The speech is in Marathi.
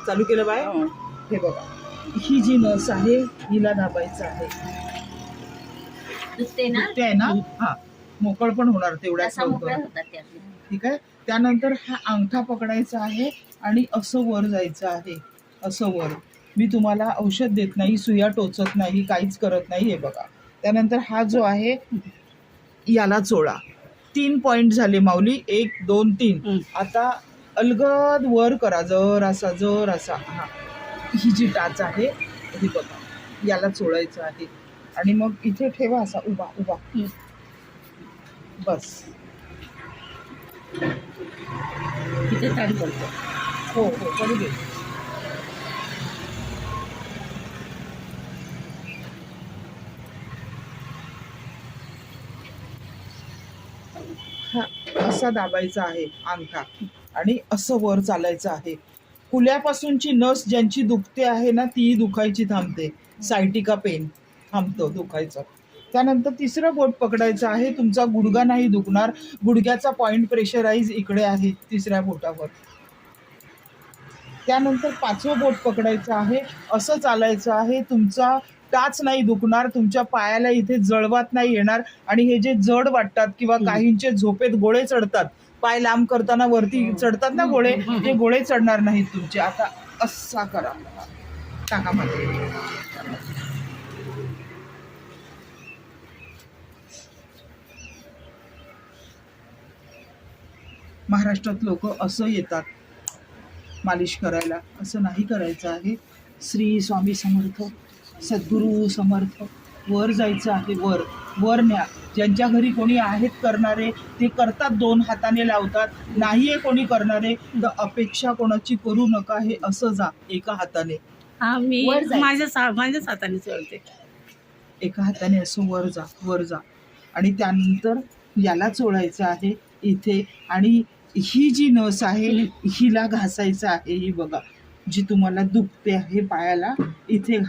चालू केलं बाय. हे बघा, ही जी नस आहे हिला दाबायचं आहे. दुखते ना, दुखते आहे ना. हा, मोकळ पण होणार तेवढ्याच असा मोकळा लवकर. होतात ते आपले. ठीक आहे. त्यानंतर हा अंगठा पकडायचा आहे आणि असं वर जायचं आहे. असं वर. मी तुम्हाला औषध देत नाही, सुया टोचत नाही, काहीच करत नाही. हे बघा. त्यानंतर हा जो आहे याला चोळा. 3 पॉइंट झाले माऊली. 1 2 3. आता अलगद वर करा, जर असा. हा, ही जी टाच आहे ही बघा, याला चोळायचं आहे आणि मग इथे ठेवा असा उभा उभा. बस. तिथे ताण पडतो. हो हो, करू दे. हा, असा दाबायचा आहे अंगठा आणि असं वर चालायचं आहे. कुल्यापासूनची नस ज्यांची दुखते आहे ना, ती दुखायची थांबते. सायटिका पेन थांबतं दुखायचं. त्यानंतर तिसरं बोट पकडायचं आहे. तुमचा गुडघा नाही दुखणार. गुडघ्याचा पॉइंट प्रेशराईज इकडे आहे तिसऱ्या बोटावर. त्यानंतर 5वं बोट पकडायचं आहे. असं चालायचं आहे. तुमचा टाच नाही दुखणार. तुमच्या पायाला इथे जळवात नाही येणार. आणि हे जे जड वाटतात किंवा काहींचे झोपेत गोळे चढतात, पाय लांब करताना वरती चढतात ना गोळे, ते गोळे चढणार नाहीत तुमचे. आता असा करा. टाका मध्ये. महाराष्ट्रात लोक असं येतात मालिश करायला. असं नाही करायचं आहे. श्री स्वामी समर्थ, सद्गुरू समर्थ. वर जायचं आहे. वर वर न्या. ज्यांच्या घरी कोणी आहेत करणारे ते करतात, 2 हाताने लावतात. नाहीये कोणी करणारे तर अपेक्षा कोणाची करू नका. हे असं जा एका हाताने. हा, मी वर जायचं. माझ्याच हाताने चोळते. एका हाताने असं वर जा आणि त्यानंतर याला चोळायचं आहे इथे. आणि ही जी नस आहे हिला घासायचं आहे. ही बघा, जी तुम्हाला दुखते आहे पायाला, इथे घास.